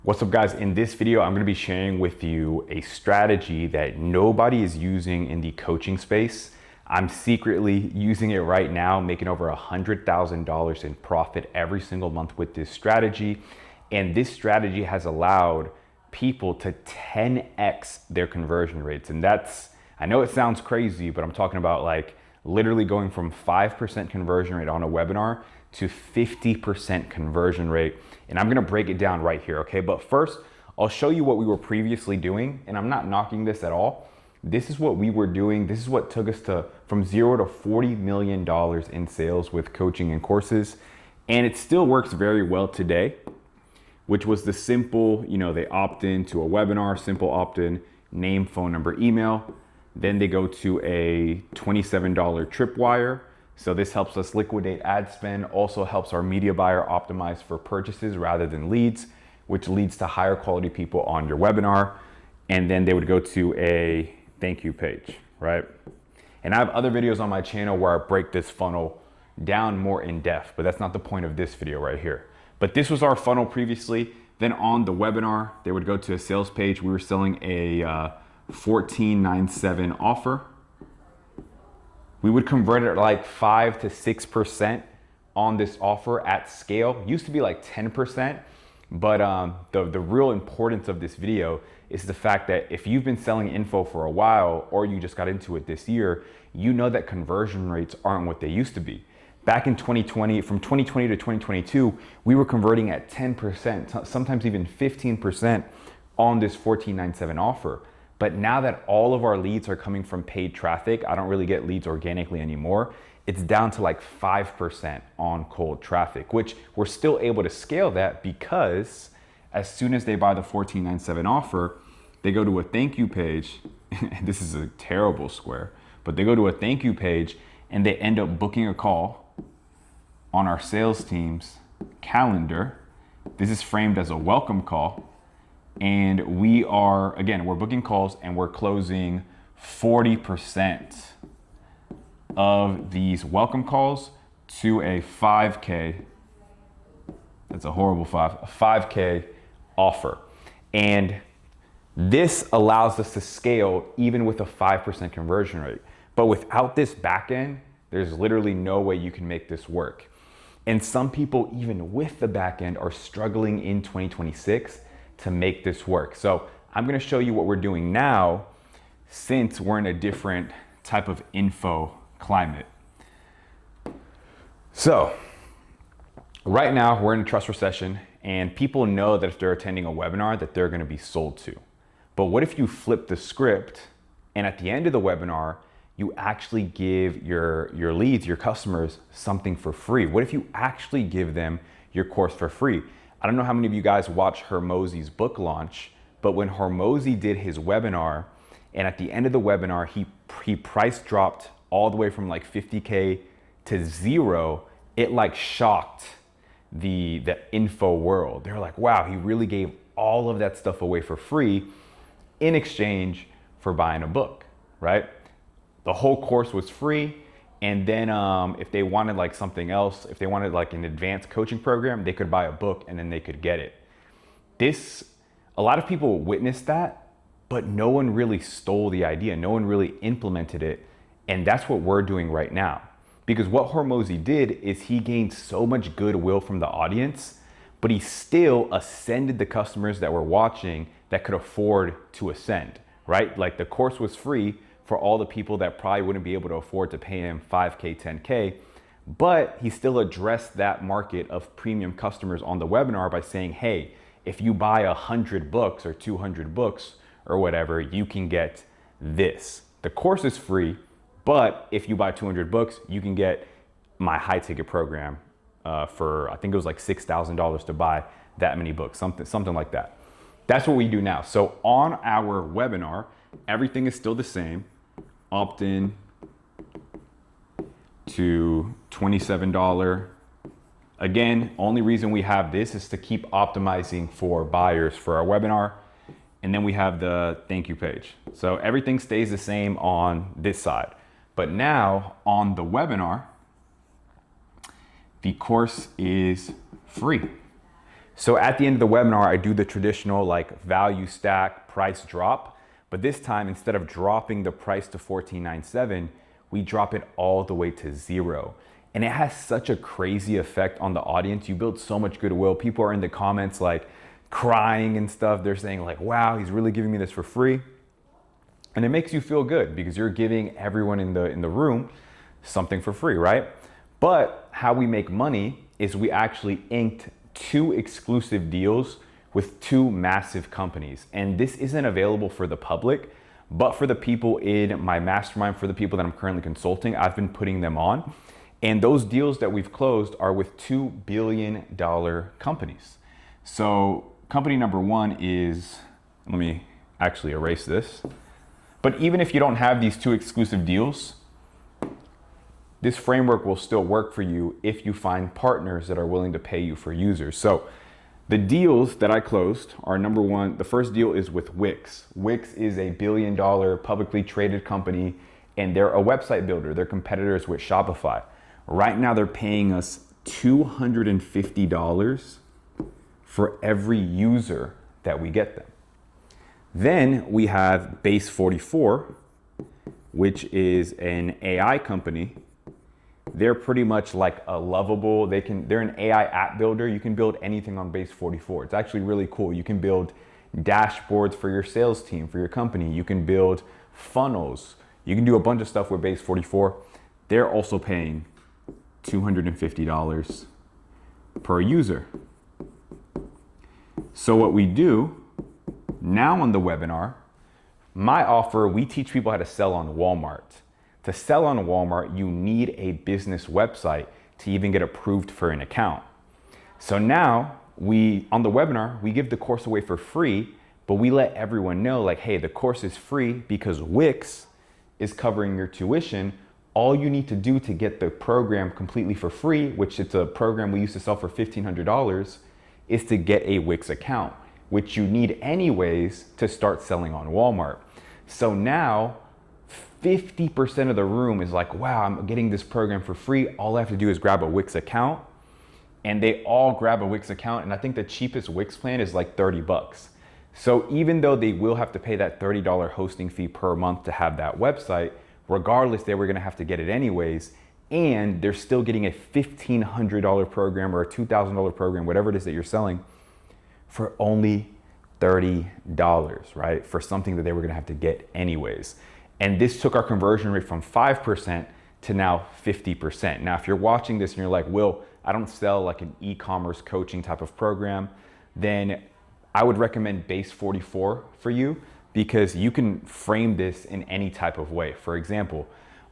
What's up guys? In this video, I'm gonna be sharing with you a strategy that nobody is using in the coaching space. I'm secretly using it right now, making over $100,000 in profit every single month with this strategy. And this strategy has allowed people to 10x their conversion rates. And I know it sounds crazy, but I'm talking about like literally going from 5% conversion rate on a webinar to 50% conversion rate. And I'm gonna break it down right here, okay? But first, I'll show you what we were previously doing, and I'm not knocking this at all. This is what we were doing. This is what took us from zero to $40 million in sales with coaching and courses. And it still works very well today, which was the simple, they opt in to a webinar, simple opt-in, name, phone number, email. Then they go to a $27 tripwire. So this helps us liquidate ad spend, also helps our media buyer optimize for purchases rather than leads, which leads to higher quality people on your webinar. And then they would go to a thank you page, right? And I have other videos on my channel where I break this funnel down more in depth, but that's not the point of this video right here. But this was our funnel previously. Then on the webinar, they would go to a sales page. We were selling a $14.97 offer. We would convert it at like 5 to 6% on this offer at scale. Used to be like 10%, but the real importance of this video is the fact that if you've been selling info for a while or you just got into it this year, you know that conversion rates aren't what they used to be. Back in 2020, from 2020 to 2022, we were converting at 10%, sometimes even 15% on this $14.97 offer. But now that all of our leads are coming from paid traffic, I don't really get leads organically anymore. It's down to like 5% on cold traffic, which we're still able to scale that because as soon as they buy the $14.97 offer, they go to a thank you page. This is a terrible square, but they go to a thank you page and they end up booking a call on our sales team's calendar. This is framed as a welcome call. And we're booking calls and we're closing 40% of these welcome calls to a 5K. That's a horrible a 5K offer. And this allows us to scale even with a 5% conversion rate. But without this back end, there's literally no way you can make this work. And some people, even with the back end, are struggling in 2026 to make this work. So I'm gonna show you what we're doing now since we're in a different type of info climate. So right now we're in a trust recession and people know that if they're attending a webinar that they're gonna be sold to. But what if you flip the script and at the end of the webinar, you actually give your leads, your customers, something for free? What if you actually give them your course for free? I don't know how many of you guys watch Hormozi's book launch, but when Hormozi did his webinar, and at the end of the webinar, he price dropped all the way from like 50K to zero, it like shocked the info world. They're like, wow, he really gave all of that stuff away for free in exchange for buying a book, right? The whole course was free. And then if they wanted like something else, if they wanted like an advanced coaching program, they could buy a book and then they could get it. A lot of people witnessed that, but no one really stole the idea. No one really implemented it. And that's what we're doing right now. Because what Hormozi did is he gained so much goodwill from the audience, but he still ascended the customers that were watching that could afford to ascend, right? Like the course was free for all the people that probably wouldn't be able to afford to pay him 5K, 10K, but he still addressed that market of premium customers on the webinar by saying, hey, if you buy 100 books or 200 books or whatever, you can get this. The course is free, but if you buy 200 books, you can get my high ticket program for, I think it was like $6,000 to buy that many books, something like that. That's what we do now. So on our webinar, everything is still the same. Opt-in to $27. Again, only reason we have this is to keep optimizing for buyers for our webinar. And then we have the thank you page. So everything stays the same on this side. But now on the webinar, the course is free. So at the end of the webinar, I do the traditional like value stack price drop, but this time instead of dropping the price to $14.97, we drop it all the way to 0. And it has such a crazy effect on the audience. You build so much goodwill. People are in the comments like crying and stuff. They're saying like, wow, he's really giving me this for free. And it makes you feel good because you're giving everyone in the room something for free, right? But how we make money is we actually inked 2 exclusive deals with 2 massive companies. And this isn't available for the public, but for the people in my mastermind, for the people that I'm currently consulting, I've been putting them on. And those deals that we've closed are with $2 billion companies. So company number 1 is, let me actually erase this. But even if you don't have these 2 exclusive deals, this framework will still work for you if you find partners that are willing to pay you for users. So the deals that I closed are number 1, the first deal is with Wix. Wix is a $1 billion publicly traded company and they're a website builder. They're competitors with Shopify. Right now they're paying us $250 for every user that we get them. Then we have Base 44, which is an AI company. They're pretty much like a lovable, they're an AI app builder. You can build anything on Base 44. It's actually really cool. You can build dashboards for your sales team, for your company. You can build funnels. You can do a bunch of stuff with Base 44. They're also paying $250 per user. So what we do now on the webinar, my offer, we teach people how to sell on Walmart. To sell on Walmart, you need a business website to even get approved for an account. So now on the webinar, we give the course away for free, but we let everyone know like, hey, the course is free because Wix is covering your tuition. All you need to do to get the program completely for free, which it's a program we used to sell for $1,500, is to get a Wix account, which you need anyways to start selling on Walmart. So now 50% of the room is like, wow, I'm getting this program for free. All I have to do is grab a Wix account, and they all grab a Wix account. And I think the cheapest Wix plan is like 30 bucks. So even though they will have to pay that $30 hosting fee per month to have that website, regardless, they were gonna have to get it anyways. And they're still getting a $1,500 program or a $2,000 program, whatever it is that you're selling, for only $30, right? For something that they were gonna have to get anyways. And this took our conversion rate from 5% to now 50%. Now, if you're watching this and you're like, Will, I don't sell like an e-commerce coaching type of program, then I would recommend Base 44 for you because you can frame this in any type of way. For example,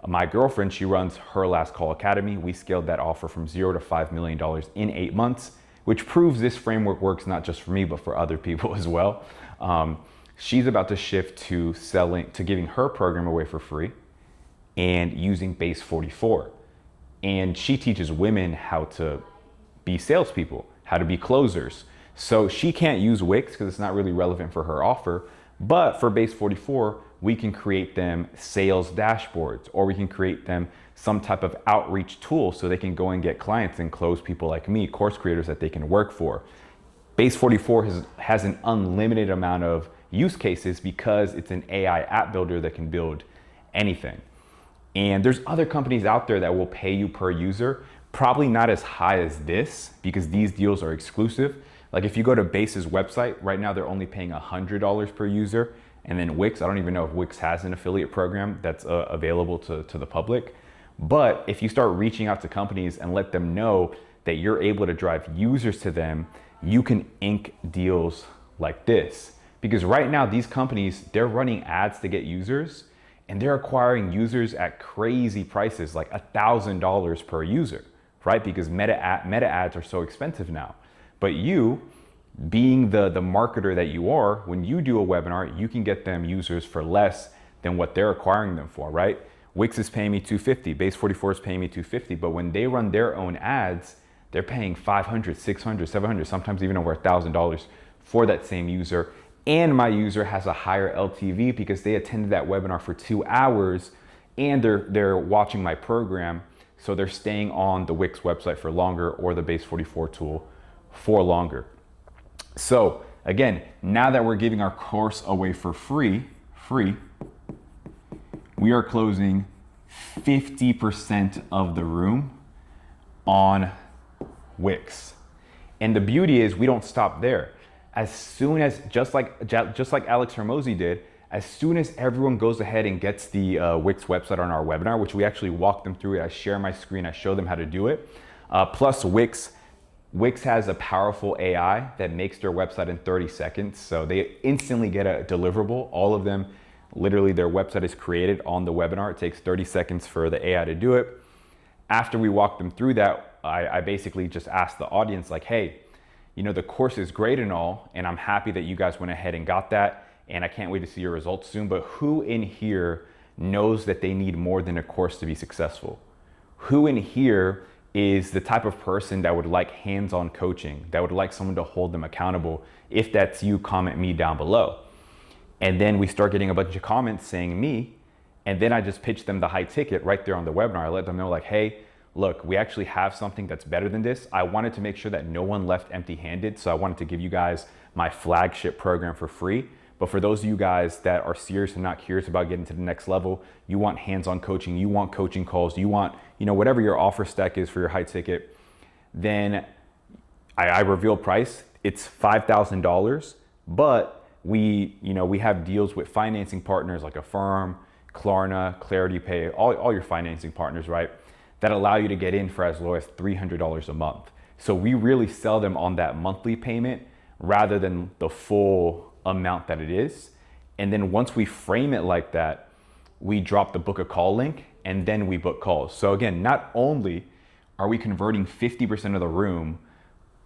my girlfriend, she runs Her Last Call Academy. We scaled that offer from $0 to $5 million in 8 months, which proves this framework works not just for me, but for other people as well. She's about to shift to giving her program away for free and using Base 44. And she teaches women how to be salespeople, how to be closers. So she can't use Wix because it's not really relevant for her offer. But for Base 44, we can create them sales dashboards, or we can create them some type of outreach tool so they can go and get clients and close people like me, course creators that they can work for. Base 44 has an unlimited amount of use cases because it's an AI app builder that can build anything. And there's other companies out there that will pay you per user, probably not as high as this because these deals are exclusive. Like if you go to Base's website, right now they're only paying $100 per user. And then Wix, I don't even know if Wix has an affiliate program that's available to the public. But if you start reaching out to companies and let them know that you're able to drive users to them, you can ink deals like this. Because right now these companies, they're running ads to get users and they're acquiring users at crazy prices, like $1,000 per user, right? Because meta ads are so expensive now. But you, being the marketer that you are, when you do a webinar, you can get them users for less than what they're acquiring them for, right? Wix is paying me $250, Base 44 is paying me $250, but when they run their own ads, they're paying $500, $600, $700, sometimes even over $1,000 for that same user. And my user has a higher LTV because they attended that webinar for 2 hours and they're watching my program. So they're staying on the Wix website for longer or the Base 44 tool for longer. So again, now that we're giving our course away for free, we are closing 50% of the room on Wix. And the beauty is we don't stop there. As soon as, just like Alex Hermosi did, as soon as everyone goes ahead and gets the Wix website on our webinar, which we actually walk them through it, I share my screen, I show them how to do it. Plus Wix has a powerful AI that makes their website in 30 seconds. So they instantly get a deliverable. All of them, literally their website is created on the webinar. It takes 30 seconds for the AI to do it. After we walk them through that, I basically just ask the audience like, hey, you know, the course is great and all, and I'm happy that you guys went ahead and got that, and I can't wait to see your results soon, but who in here knows that they need more than a course to be successful? Who in here is the type of person that would like hands-on coaching, that would like someone to hold them accountable? If that's you, comment me down below. And then we start getting a bunch of comments saying me, and then I just pitch them the high ticket right there on the webinar. I let them know like, hey, look, we actually have something that's better than this. I wanted to make sure that no one left empty-handed, so I wanted to give you guys my flagship program for free. But for those of you guys that are serious and not curious about getting to the next level, you want hands-on coaching, you want coaching calls, you want, you know, whatever your offer stack is for your high ticket, then I reveal price. It's $5,000, but we have deals with financing partners like Affirm, Klarna, Clarity Pay, all your financing partners, right? That allow you to get in for as low as $300 a month. So we really sell them on that monthly payment rather than the full amount that it is. And then once we frame it like that, we drop the book a call link and then we book calls. So again, not only are we converting 50% of the room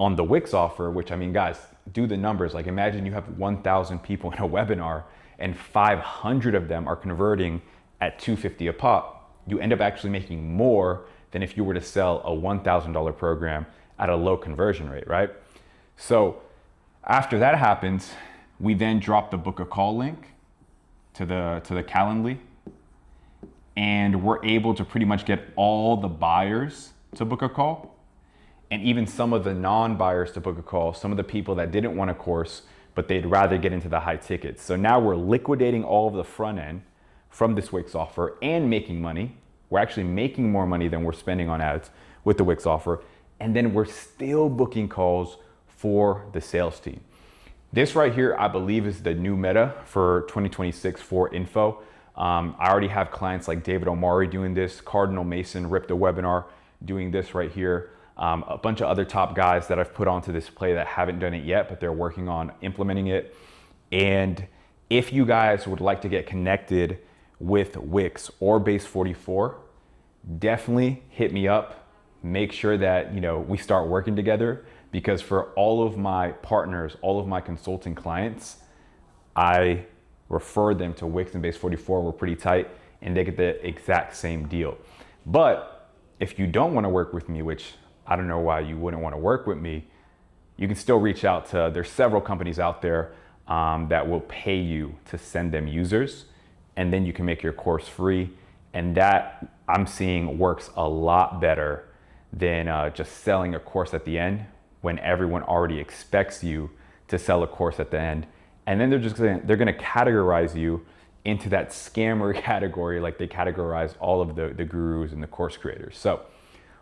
on the Wix offer, which, I mean, guys, do the numbers. Like, imagine you have 1,000 people in a webinar and 500 of them are converting at $250 a pop. You end up actually making more than if you were to sell a $1,000 program at a low conversion rate, right? So after that happens, we then drop the book a call link to the Calendly, and we're able to pretty much get all the buyers to book a call, and even some of the non-buyers to book a call, some of the people that didn't want a course, but they'd rather get into the high tickets. So now we're liquidating all of the front end from this Wix offer and making money. We're actually making more money than we're spending on ads with the Wix offer. And then we're still booking calls for the sales team. This right here, I believe, is the new meta for 2026 for info. I already have clients like David Omari doing this, Cardinal Mason ripped a webinar doing this right here. A bunch of other top guys that I've put onto this play that haven't done it yet, but they're working on implementing it. And if you guys would like to get connected with Wix or Base 44, definitely hit me up. Make sure that, you know, we start working together, because for all of my partners, all of my consulting clients, I refer them to Wix and Base 44. We're pretty tight and they get the exact same deal. But if you don't want to work with me, which I don't know why you wouldn't want to work with me, you can still reach out to, there's several companies out there that will pay you to send them users, and then you can make your course free. And that I'm seeing works a lot better than just selling a course at the end, when everyone already expects you to sell a course at the end. And then they're gonna categorize you into that scammer category, like they categorize all of the gurus and the course creators. So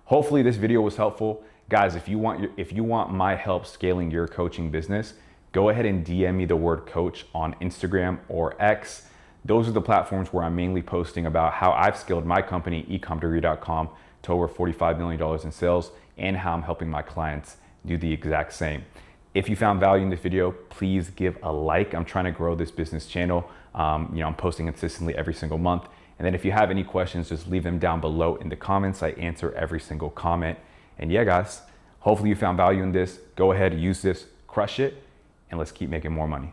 hopefully this video was helpful. Guys, if you want my help scaling your coaching business, go ahead and DM me the word coach on Instagram or X. Those are the platforms where I'm mainly posting about how I've scaled my company, ecomdegree.com, to over $45 million in sales, and how I'm helping my clients do the exact same. If you found value in this video, please give a like. I'm trying to grow this business channel. I'm posting consistently every single month. And then if you have any questions, just leave them down below in the comments. I answer every single comment. And yeah, guys, hopefully you found value in this. Go ahead, use this, crush it, and let's keep making more money.